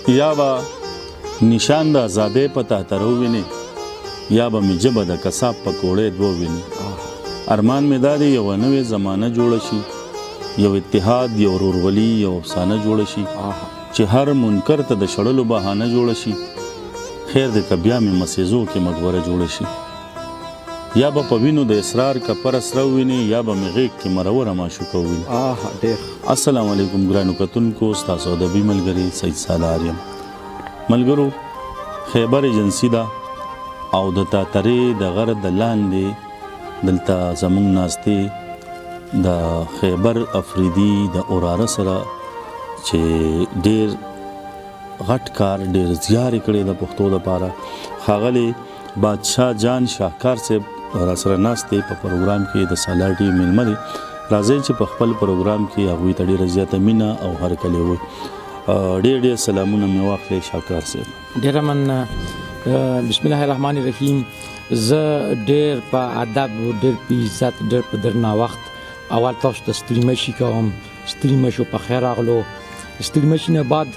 یا به نشان د ازادۍ په تهترو ویني یا به مې ژبه د کساب په کوړې دوه ویني. ارمان مې دا دی یوه نوې زمانه جوړه شي، یو اتحاد، یو ورورولي، یو افسانه جوړه شي چې هر منکر ته د شړلو بهانه جوړه شي. خیر دی که بیا مې مسیزو کې مګوره جوړه شي. یا به په وینو د اسرار کپره سره وویني یا به مې غیږ کې مروره معشوقه وویني. السلام علیکم ګرانو کتونکو، ستاسو ادبي ملګري سید سالار یم. ملګرو، خیبر ایجنسي ده او د تاترې د غره د لاندې دلته زموږ ناستې د خیبر افریدي د اوراره سره چې ډېر غټ کار ډېر زیار یې کړی د پښتو دپاره. ښاغلی بادشاه جان شاهکار صاحب را سره ناست دی په پروګرام کې د سالار ټي وي میلمه دی. راځئ چې په خپل پروګرام کې هغوی ته ډېره زیاته مینه او هرکلی ووایو. ډېر ډېر سلامونه مې واخلئ شاهکار صاحب. ډېره مننه. بسم الله الرحمن الرحیم. زه ډېر په ادب، ډېر په عزت، ډېر په درناوښت اول تاسو ته ستړي مشي کوم. ستړي مشو په خیر راغلو. ستړي مشي نه بعد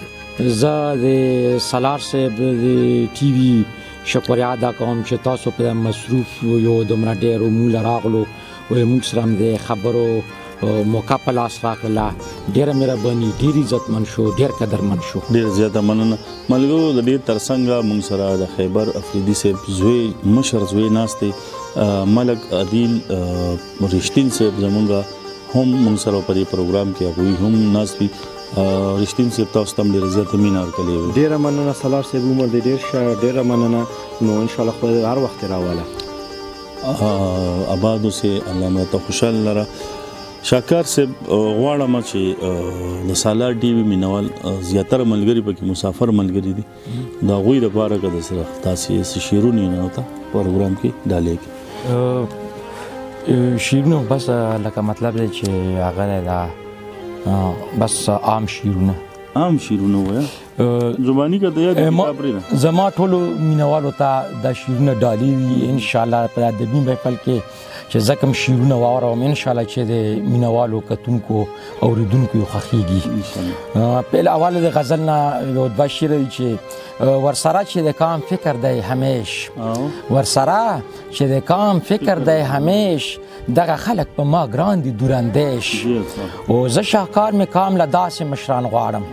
زه د سالار صاحب د ټي وي شکریه ادا کوم چې تاسو په مصروف یو دومره ډېر موږ راغلو او موږ سره د خبرو موقع په لاس راکړله. ډېره مهرباني، ډېر عزتمن شو، ډېر قدرمن شو. ډېر زیاته مننه. ملګرو د دې تر څنګه موږ سره د خیبر افریدي صاحب زوی، مشر زوی ناست دی، ملک عادل رښتین صاحب زمونږ هم موږ سره په دې پروګرام کې هغوی هم ناست وي. رښتین صاحب تاسو ته هم ډېره زیاته مینه ورکړې وي. ډېره مننه سالار صاحب، عمر دې ډېر شه. ډېره مننه. نو انشاءالله خدای هر وخت راواله. آباد اوسې، الله مو ته خوشحاله لره. شاهکار صاحب غواړم چې د سالار ټي وي مینوال زیاتره ملګري پکې مسافر ملګري دي، د هغوی دپاره که د سره تاسې څه شعرونه یې نو ته پروګرام کې ډالې کړي. شعرونه بس لکه مطلب دی چې هغه دا بس عام شعرونه وایه. زبانی که د یاد کتاب پرېږده. زما ټولو مینوالو ته دا شعرونه ډالې وي انشاءالله په ادبي محفل کې چې زه کوم شعرونه واورم انشاءالله چې د مینوالو کتونکو اوریدونکو یې خوښېږي. پیل اول د غزل نه یو دوه شعر دي چې ورسره چې د کام فکر دی همیش، ورسره چې د کام فکر دی همیش، دغه خلک په ما ګران دي دوراندیش. او زه شاهکار مې کام له داسې مشران غواړم،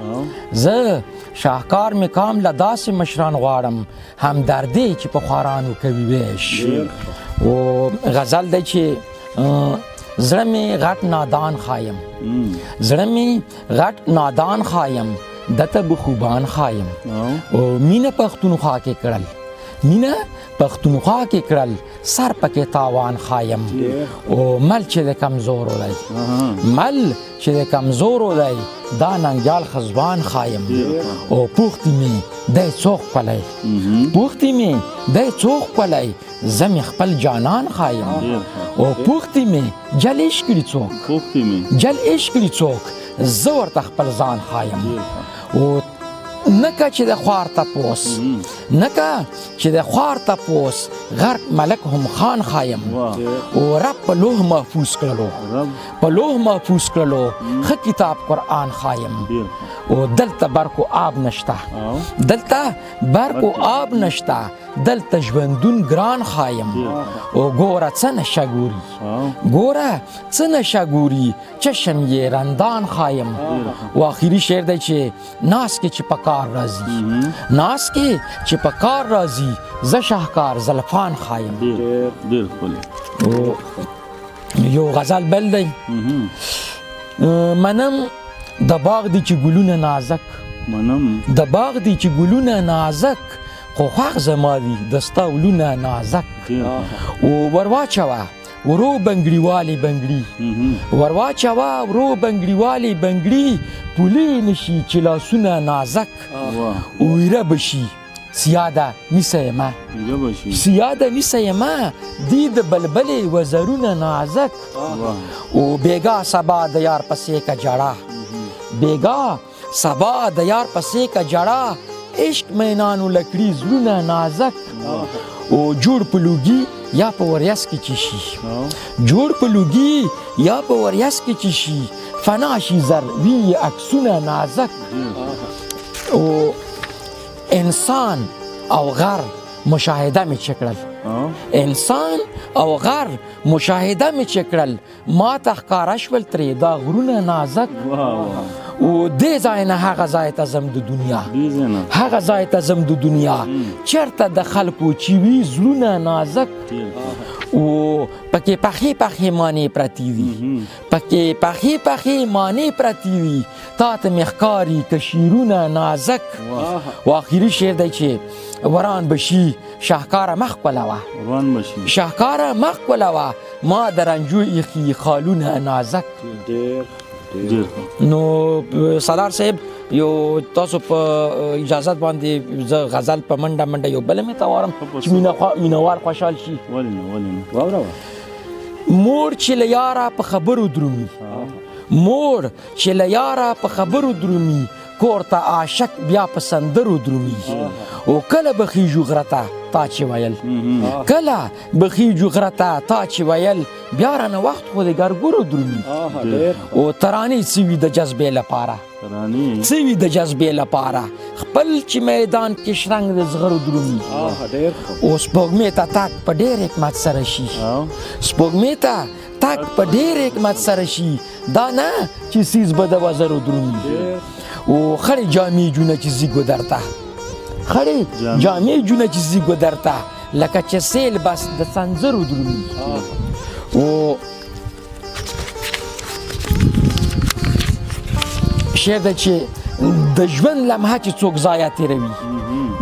زه شاهکار مې کام له داسې مشران غواړم، همدردی چې په خوارانو کوي ویش. او غزل دی چې زړه مې غټ نادان خایم، زړه مې غټ نادان خایم، دته به خوبان خایم. او مینه پښتونخوا کې کړل، مینه پښتونخوا کې کړل، سر پکې تاوان خایم. او مل چې د کمزورو دی، مل چې د کمزورو دی، دا ننګیال خزبان خایم. او پوښتې مې دی څوک پلی، پوښتې مې دی څوک پلی، زه مې خپل جانان خایم. او پوښتې مې جل عشق کړي څوک، جل عشق کړي څوک، زه ورته خپل ځان خایم. او نکه چې د خوار تپوس، نکه چې د خوار تپوس، غرق ملک هم خان خایم. او رب په لوح محفوظ کړلو، په لوح محفوظ کړلو، ښه کتاب قرآن خایم. او دلته برق و آب نشته، دلته برق و آب نشته، دلته ژوندون ګران خایم. او ګوره څه نشه ګوري، ګوره څه نشه ګوري، چشم یې رندان خایم. او آخري شعر دی چې ناس کې چې په کار راځي، ناس کې چې په کار راځي، زه شاهکار زلفان خایم. ډېر ښکلی. یو غزل بل دی، منم د باغ دی چې ګلونه نازک، منم د باغ دی چې ګلونه نازک، خو خوښ زما دي د ستا ولونه نازک. او ورواچوه ورو بنګړیوالې بنګړي، ورواچوه ورو بنګړیوالې بنګړي، پولې نشي چې لاسونه نازک. او ویره بشي سیاده نیسه یمه، سیاده نیسه یمه، دی د بلبلې وزرونه نازک. او بیګا سبا د یار پسې که جړه، بیګا سبا د یار پسې که جړه، عشق مینانو لکړي زړونه نازک. او جوړ په لوګي یا په وریاس کې چې شي، جوړ په لوګي یا په وریاس کې چې شي، فنا شي زر وی عکسونه نازک. او انسان او غر مشاهده می چکړل انسان او غر مشاهده می چکړل ما ته ښکاره شول ترې دا غرونه نازک او دې ځای نه هغه ځای ته ځم د دنیا هغه ځای ته ځم د دنیا چېرته د خلکو چې وي زړونه نازک او پکې پخې مانې پرتې وي پکې پخې مانې پرتې وي تا ته مې ښکاري که شیرونه نازک او آخري شعر دی چې وران بشي شاهکاره مخ کولوه شاهکاره مخ کولوه ما د رنجو ایښي خالونه نازک. نو سالار صاحب یو تاسو په اجازت باندې زه غزل په منډه منډه یو بله مې ته وارم چې مینهوال خوشحال شي. مور چې له یاره په خبرو درومي مور چې له یاره په خبرو درومي کور ته عاشق بیا په سندرو درومي او کله به خیږو غره ته تا چې ویل کله به خیږو غره ته تا چې ویل بیا رانه وخت خو د ګرګورو درومي او ترانې څه وي د جذبې لپاره څه وي د جذبې لپاره خپل چې میدان کې شرنګ د زغرو درومي او سپوږمۍ ته تاک په ډېر حکمت سره شي سپوږمۍ ته تاک په ډېر حکمت سره شي دا نه چې سیز به د وزرو درومي او خړې جامې جونه چې زی ګودرته خړې جامې جونه چې زی ګودرته لکه چې سیل بس د سنځرو درومي او شعر ده چې د ژوند لمحه چې څوک ضایع تېروي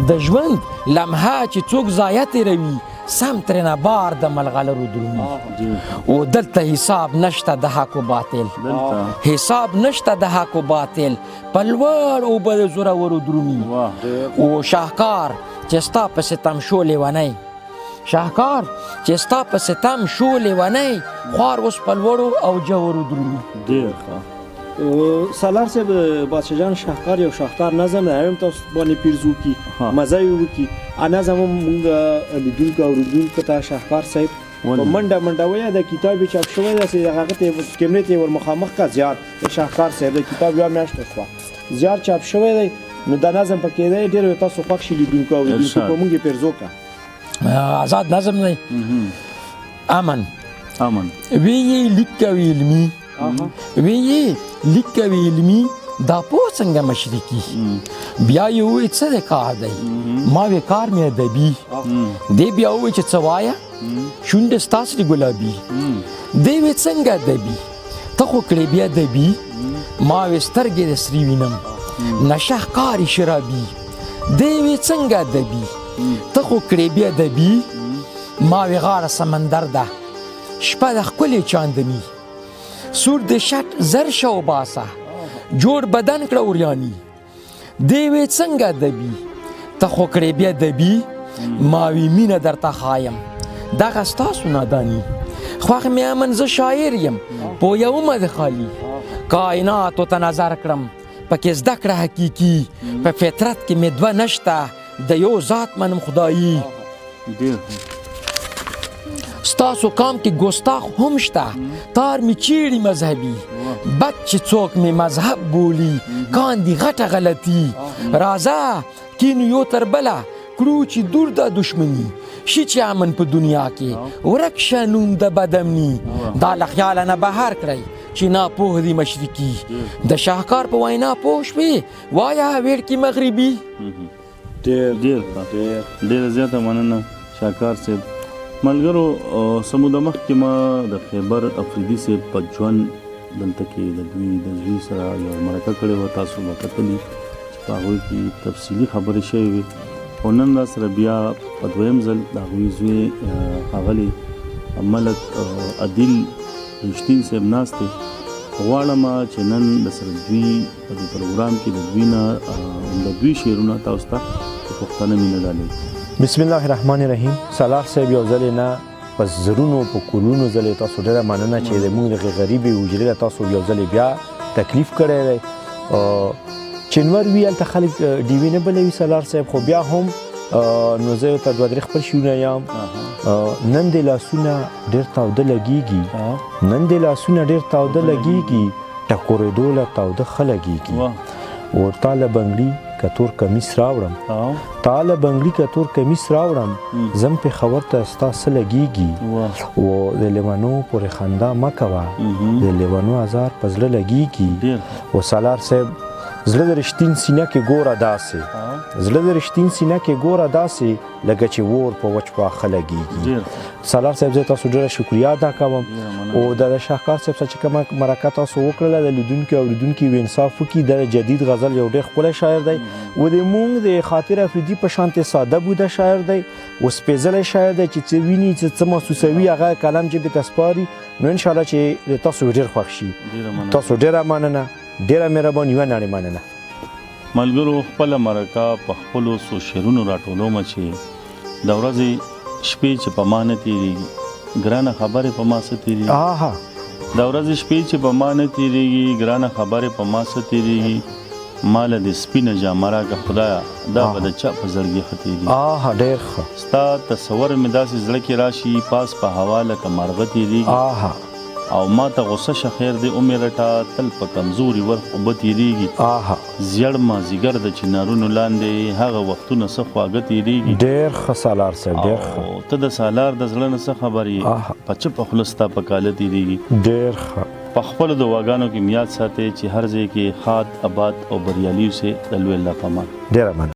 د ژوند لمحه چې څوک ضایع تېروي سم ترېنه بار د ملغلرو درومي او دلته حساب نشته د حق و باطل حساب نشته د حق و باطل په لوړ اوبه د زورورو درومي او شاهکار چې ستا په ستم شو لیونی شاهکار چې ستا په ستم شو لیونی خوار اوس په لوړو او جوورو درومي. ډېر ښه سالار صاحب بادشاه جان شاهکار یو شاهکار نظم دی هم تاسو باندې پیرزو کی مزه یې وکړي نظم هم مونږ لیدونکو اورېدونکو ته شاهکار صاحب په منډه وایه د کتاب یې چاپ شوی دی هغه ته کیمرې ته ور مخامخ کا زیار د شاهکار صاحب د کتاب یوه میاشت شوه زیار چاپ شوی دی نو دا نظم پکې دی ډېر تاسو خوښ شي لیدونکو اورېدونکو په مونږ یې پیرزو کا آزاد نظم دی امن وی لیک کوي علمي وی لیک کوي علمي دا پوه څنګه مشرقي بیا یې ووایي څه دی کار دی ما وی کار مې ادبي دی بیا ووایي چې څه وایه شونډې ستاسې دي ګلابي دی وی څنګه ادبي ته خو کړې بیا ادبي ما وی سترګې د سرې وینم نشه ښکاري شرابي دی وی څنګه ادبي ته خو کړې بیا ادبي ما وی غاړه سمندر ده شپه د ښکلې چاندني سور د شټ زر شو باسه جوړ بدن کړه اوریانی دی وی څنګه ادبي ته خو کړې بیا ادبي ما وی مینه درته خایم دغه ستاسو ناداني خوښ مې امن زه شاعر یم پویومه د خالي کائناتو ته نظر کړم پکې زده کړه حقیقي په فطرت کې مې دوه نشته د یو ذات منم خدایي ستاسو کام کې ګستاخ هم شته تار می چیړي مذهبي بد چې څوک می مذهب بولي کاندي غټه غلطي راځه کینو یو تر بله کړو چې دور د دشمني شي چې امن په دنیا کې ورک شه نوم د بدامني دا له خیاله نه بهر کړئ چې ناپوه دي مشرقي د شاهکار په وینا پوه شوې وایه ویړکي مغربي. ډېره زیاته مننه شاهکار صاحب. ملګرو سموده مخکې ما د خیبر افریدي صاحب په ژوند دلته کې د دوی د زوی سره یو مرکه کړې وه تاسو به کتلي چې په هغوی کې تفصیلي خبرې شوې وې او نن را سره بیا په دویم ځل د هغوی زوی ښاغلی ملک عدیل رښتین صاحب ناست دی غواړم چې نن د سره دوی په دې پروګرام کې د دوی نه د دوی شعرونه تاسو ته په پښتنه مینه ډالۍ. بسم الله الرحمن الرحیم. سالار صاحب یو ځل نه په زرونو په کلونو ځلې تاسو ډېره مننه چې زموږ د غریبې حجرې تاسو یو ځل بیا تکلیف کړی دی چنور وي هلته خلک ډیوي نه بلوي سالار صاحب خو بیا هم نو زه ته دوه درې خپل شعرونه یم نن دې لاسونه ډېر تاوده لګېږي نن دې لاسونه ډېر تاوده لګېږي ټکورېدو له تاوده ښه لګېږي و تاله بنگړي کتور کمیس راوړم تاله بنگړي کتور کمیس راوړم زم په خبر ته ستا څه لګیږي و د لیوانو پورې خندا مه کوه د لیوانو ازار په زړه لګیږي و سالار صاحب زړه د رښتین سینه کې ګوره داسې زړه د رښتین سینه کې ګوره داسې لکه چې اور په وچ پاخه لګیږي سالار صاحب زه تاسو ډېره شکریا ادا کوم او د شاهکار صاحب څخه چې کومه مرکه تاسو وکړله د لیدونکو او اورېدونکو انصاف وکړي د جدید غزل یو ډېر ښکلی شاعر دی و د مونږ د خاطر افریدي په شانتې ساده بوده شاعر دی و سپېڅلی شاعر دی چې څه ویني څه محسوسوي هغه کلم ژبې ته سپاري نو انشاءالله چې تاسو ډېر خوښ شي تاسو ډېره مننه ډېره مهرباني یوه نړۍ مننه ملګرو خپله مرکه په خپلو څو شعرونو راټولومه چې د ورځې شپې چې په ما نه تېرېږي ګرانه خبرې په ما څه تېرېږي د ورځې شپې چې په ما نه تېرېږي ګرانه خبرې په ما څه تېرېږي ما له د سپینه جامه راکړه خدایه دا به د چا په زړګي ښه تېرېږي ډېر ښه ستا تصور مې داسې زړه کې راشي پاس په هوا لکه مارغه تېرېږي او ما ته غصه شه خیر دی عمر رټه تل په کمزوري ورخ اوبه تېرېږي زیړ مازدیګر د چنارونو لاندې هغه وختونه څه خواږه تېرېږي ډېر ښه سالار صاحب ډېر ښه ته د سالار د زړه نه څه خبر یې په چپ خوله ستا په کاله تېرېږي ډېر ښه په خپلو دعاګانو کې میاد ساتئ چې هر ځای کې ښاد آباد او بریالي اوسئ د لوی الله په امان ډېره مننه